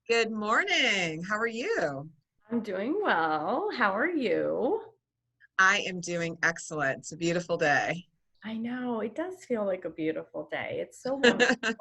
Good morning. How are you? I'm doing well. How are you? I am doing excellent. It's a beautiful day. I know it does feel like a beautiful day. It's so wonderful.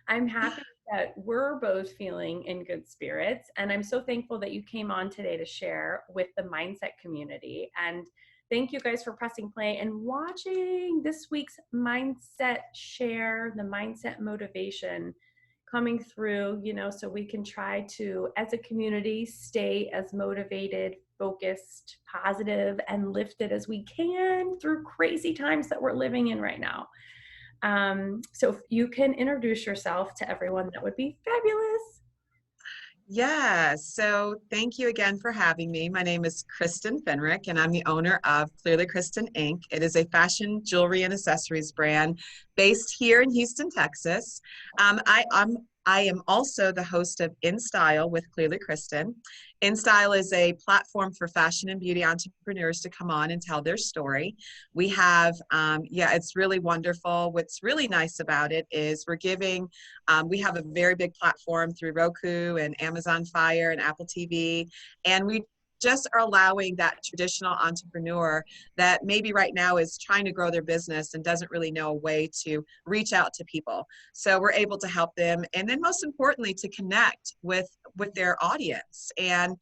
I'm happy that we're both feeling in good spirits. And I'm so thankful that you came on today to share with the mindset community. And thank you guys for pressing play and watching this week's mindset share, the mindset motivation coming through, so we can try to, as a community, stay as motivated, focused, positive, and lifted as we can through crazy times that we're living in right now. So if you can introduce yourself to everyone, that would be fabulous. Yes. So thank you again for having me. My name is Kristen Fenrick, and I'm the owner of Klearly Kristen Inc. It is a fashion jewelry and accessories brand based here in Houston, Texas. I am also the host of In Style with Klearly Kristen. In Style is a platform for fashion and beauty entrepreneurs to come on and tell their story. We have, it's really wonderful. What's really nice about it is we have a very big platform through Roku and Amazon Fire and Apple TV, and we just are allowing that traditional entrepreneur that maybe right now is trying to grow their business and doesn't really know a way to reach out to people. So we're able to help them, and then most importantly, to connect with their audience. And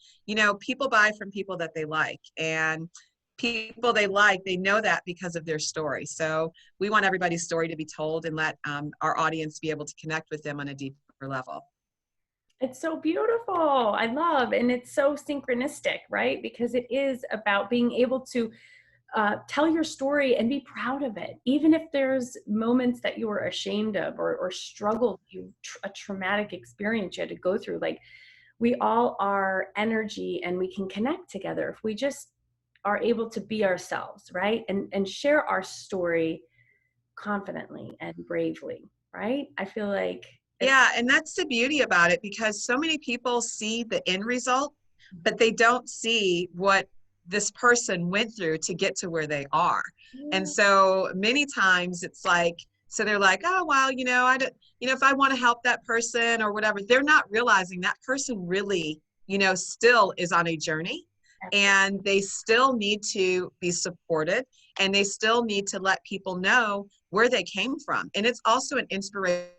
people buy from people that they like, and people they like, they know that because of their story. So we want everybody's story to be told and let our audience be able to connect with them on a deeper level. It's so beautiful. I love, and it's so synchronistic, right? Because it is about being able to tell your story and be proud of it, even if there's moments that you were ashamed of or struggled, a traumatic experience you had to go through. Like, we all are energy, and we can connect together if we just are able to be ourselves, right? And share our story confidently and bravely, right? I feel like it's Yeah, and that's the beauty about it, because so many people see the end result, but they don't see what this person went through to get to where they are. And so many times it's like, so they're like, oh, well, I don't, if I want to help that person or whatever, they're not realizing that person really, still is on a journey, and they still need to be supported, and they still need to let people know where they came from. And it's also an inspiration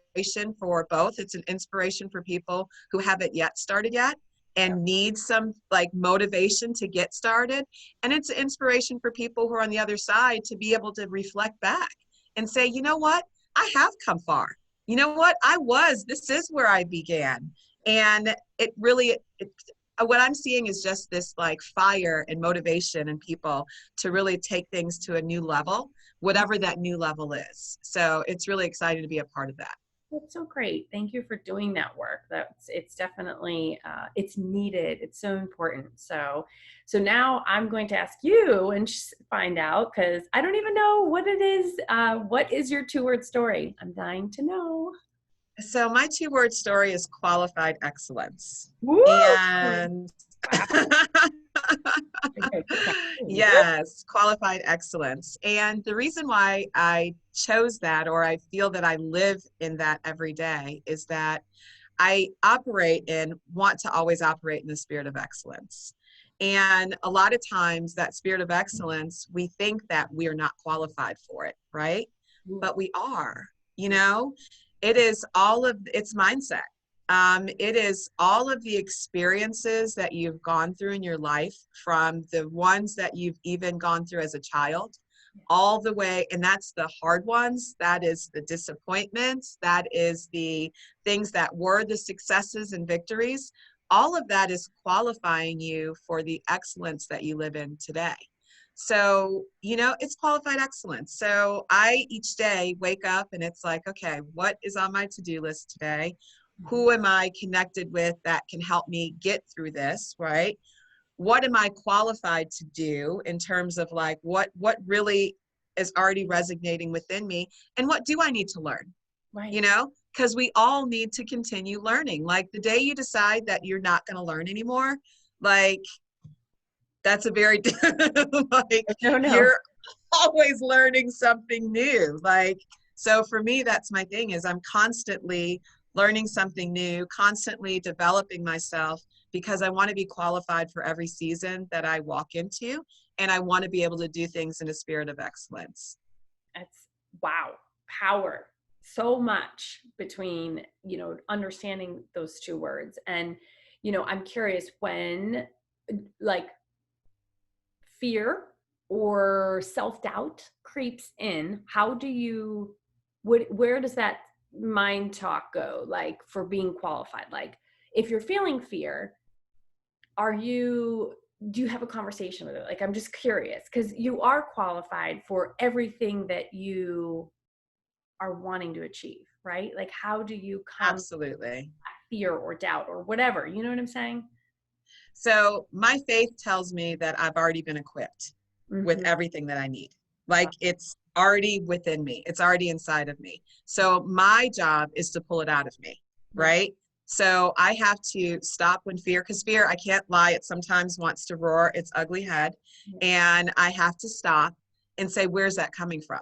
for both. It's an inspiration for people who haven't yet started yet and need some like motivation to get started. And it's an inspiration for people who are on the other side to be able to reflect back and say, you know what? I have come far. You know what? This is where I began. And it really, what I'm seeing is just this like fire and motivation in people to really take things to a new level, whatever that new level is. So it's really exciting to be a part of that. That's so great. Thank you for doing that work. It's definitely it's needed. It's so important. So now I'm going to ask you and find out, because I don't even know what it is. What is your 2-word story? I'm dying to know. So my 2-word story is qualified excellence. Woo! And Wow. yes, qualified excellence. And the reason why I chose that, or I feel that I live in that every day, is that I operate and want to always operate in the spirit of excellence. And a lot of times that spirit of excellence, we think that we are not qualified for it, right? But we are, you know, it's mindset. It is all of the experiences that you've gone through in your life, from the ones that you've even gone through as a child, all the way, and that's the hard ones, that is the disappointments, that is the things that were the successes and victories. All of that is qualifying you for the excellence that you live in today. So, it's qualified excellence. So I each day wake up and it's like, okay, what is on my to-do list today? Who am I connected with that can help me get through this, right? What am I qualified to do in terms of like what really is already resonating within me, and what do I need to learn? Right. Because we all need to continue learning. Like the day you decide that you're not going to learn anymore, like that's a very like No. you're always learning something new. Like, so for me, that's my thing, is I'm constantly learning something new, constantly developing myself because I want to be qualified for every season that I walk into. And I want to be able to do things in a spirit of excellence. That's wow, power. So much between, understanding those two words. And, I'm curious when like fear or self-doubt creeps in, how do you, where does that mind talk go? Like for being qualified, like if you're feeling fear, do you have a conversation with it? Like, I'm just curious because you are qualified for everything that you are wanting to achieve, right? Like, how do you come Absolutely. fear or doubt or whatever? You know what I'm saying? So my faith tells me that I've already been equipped with Mm-hmm. everything that I need. Like it's already within me. It's already inside of me. So my job is to pull it out of me, Yeah. right? So I have to stop when fear, because fear, I can't lie, it sometimes wants to roar its ugly head. Yeah. And I have to stop and say, where's that coming from?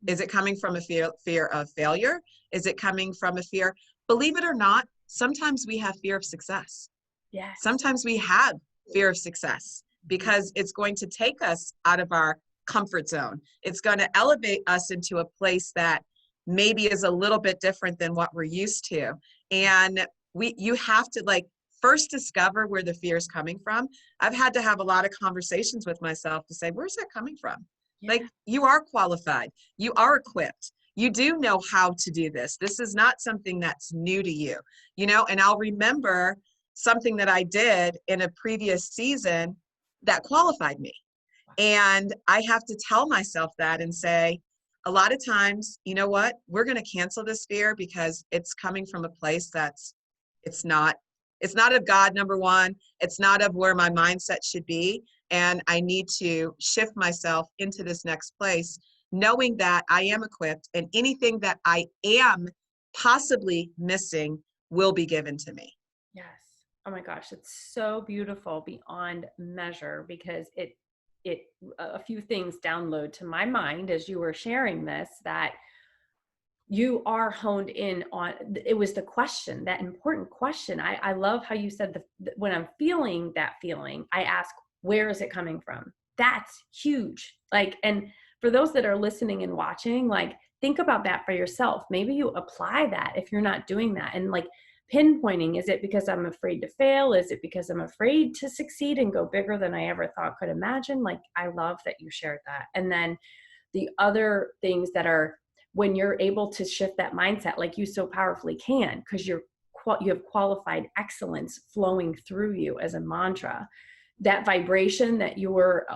Is it coming from a fear of failure? Is it coming from a fear? Believe it or not, sometimes we have fear of success. Yes. Sometimes we have fear of success because it's going to take us out of our comfort zone. It's going to elevate us into a place that maybe is a little bit different than what we're used to. And you have to like first discover where the fear is coming from. I've had to have a lot of conversations with myself to say, where's that coming from? Yeah. Like you are qualified, you are equipped. You do know how to do this. This is not something that's new to you, and I'll remember something that I did in a previous season that qualified me. And I have to tell myself that and say, a lot of times, you know what, we're going to cancel this fear because it's coming from a place it's not, it's not of God, number one. It's not of where my mindset should be. And I need to shift myself into this next place, knowing that I am equipped and anything that I am possibly missing will be given to me. Yes. Oh my gosh, it's so beautiful beyond measure because it a few things download to my mind as you were sharing this, that you are honed in on. It was the question, that important question. I love how you said when I'm feeling that feeling, I ask, where is it coming from? That's huge. Like, and for those that are listening and watching, like, think about that for yourself. Maybe you apply that if you're not doing that. And like pinpointing, is it because I'm afraid to fail? Is it because I'm afraid to succeed and go bigger than I ever thought could imagine? Like, I love that you shared that. And then the other things that are, when you're able to shift that mindset, like you so powerfully can, because you have qualified excellence flowing through you as a mantra, that vibration that you're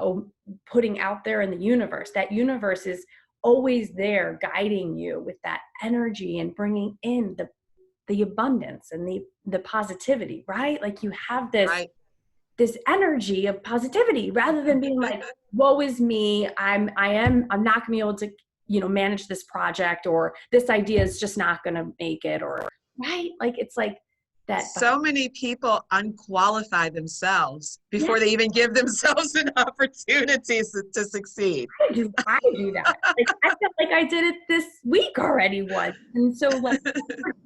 putting out there in the universe, that universe is always there guiding you with that energy and bringing in the abundance and the positivity, right? Like you have Right. this energy of positivity rather than being like, woe is me, I'm not gonna be able to, manage this project, or this idea is just not gonna make it, or right? Like it's like that. So many people unqualify themselves Yeah, before they even give themselves an opportunity to succeed. I do that. Like I feel like I did it this week already once. And so like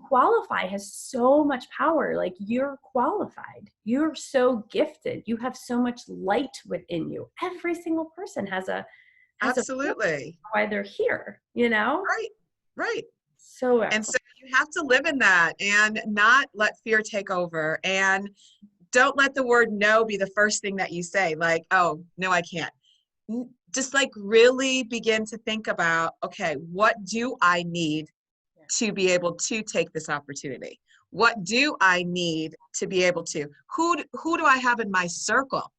qualify has so much power. Like you're qualified. You're so gifted. You have so much light within you. Every single person has a Absolutely. why they're here, you know? Right. Right. So And so excellent. you have to live in that and not let fear take over. And don't let the word no be the first thing that you say, like, oh, no, I can't. Just like really begin to think about, okay, what do I need to be able to take this opportunity? What do I need to be able to? Who do I have in my circle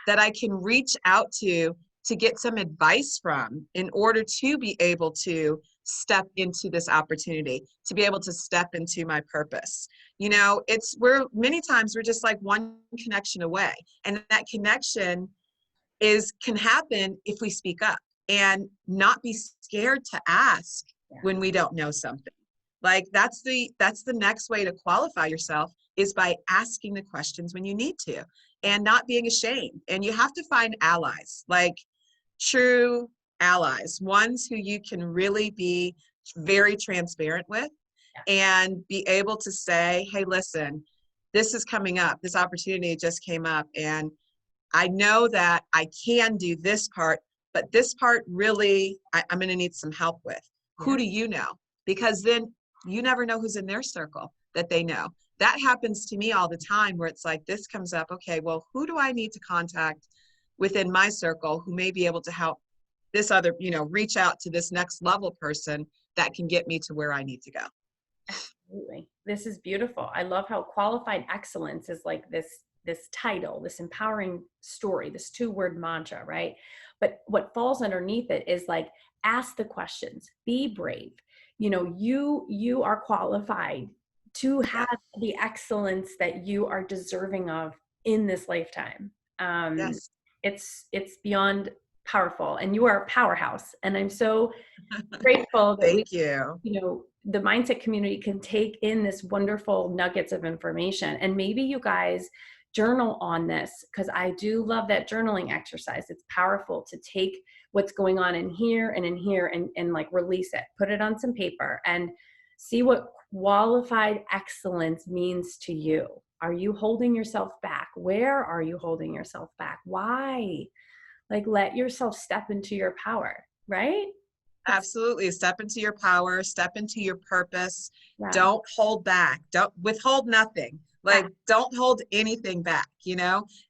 that I can reach out to get some advice from in order to be able to step into this opportunity, to be able to step into my purpose? We're many times we're just like one connection away, and that connection can happen if we speak up and not be scared to ask when we don't know something. Like that's the next way to qualify yourself, is by asking the questions when you need to and not being ashamed. And you have to find allies, like true allies, ones who you can really be very transparent with and be able to say, hey, listen, this is coming up. This opportunity just came up. And I know that I can do this part, but this part really, I'm going to need some help with. Yeah. Who do you know? Because then you never know who's in their circle that they know. That happens to me all the time where it's like, this comes up. Okay, well, who do I need to contact within my circle who may be able to help this other, reach out to this next level person that can get me to where I need to go. Absolutely. This is beautiful. I love how qualified excellence is like this title, this empowering story, this 2-word mantra, right? But what falls underneath it is like, ask the questions, be brave. You are qualified to have the excellence that you are deserving of in this lifetime. Yes. It's beyond powerful, and you are a powerhouse. And I'm so grateful that Thank you. The mindset community can take in this wonderful nuggets of information. And maybe you guys journal on this, because I do love that journaling exercise. It's powerful to take what's going on in here and in here and like release it, put it on some paper and see what qualified excellence means to you. Are you holding yourself back? Where are you holding yourself back? Why? Like, let yourself step into your power, right? Absolutely. Step into your power, step into your purpose. Yeah. Don't hold back. Don't withhold nothing. Like, don't hold anything back.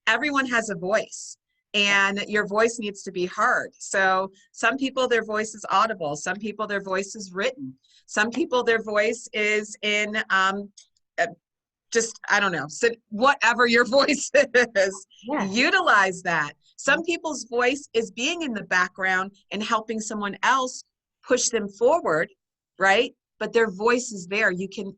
Everyone has a voice and your voice needs to be heard. So some people, their voice is audible. Some people, their voice is written. Some people, their voice is in, just, I don't know, so whatever your voice is, utilize that. Some people's voice is being in the background and helping someone else push them forward, right? But their voice is there. You can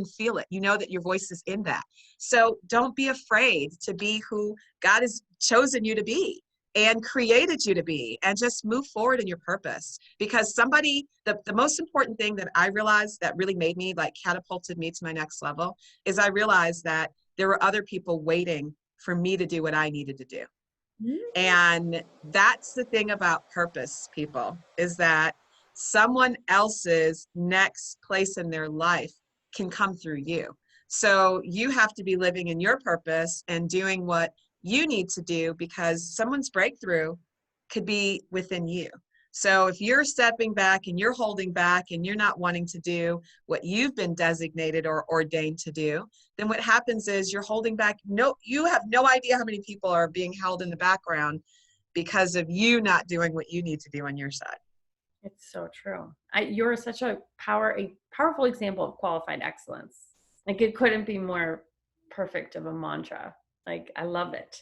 feel it. You know that your voice is in that. So don't be afraid to be who God has chosen you to be and created you to be, and just move forward in your purpose. Because the most important thing that I realized that really made me, like, catapulted me to my next level, is I realized that there were other people waiting for me to do what I needed to do. And that's the thing about purpose, people, is that someone else's next place in their life can come through you. So you have to be living in your purpose and doing what you need to do, because someone's breakthrough could be within you. So if you're stepping back and you're holding back and you're not wanting to do what you've been designated or ordained to do, then what happens is you're holding back. No, you have no idea how many people are being held in the background because of you not doing what you need to do on your side. It's so true. You're such a powerful example of qualified excellence. Like, it couldn't be more perfect of a mantra. Like, I love it.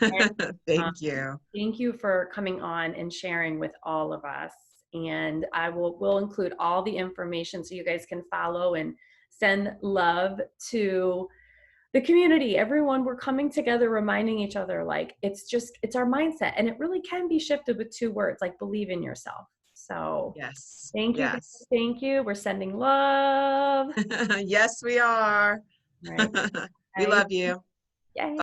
And, Thank you. Thank you for coming on and sharing with all of us. And we'll include all the information so you guys can follow and send love to the community. Everyone, we're coming together, reminding each other, like, it's our mindset, and it really can be shifted with 2 words, like, believe in yourself. So yes. Thank you. Yes. Thank you. We're sending love. Yes, we are. Right. We love you. Yay.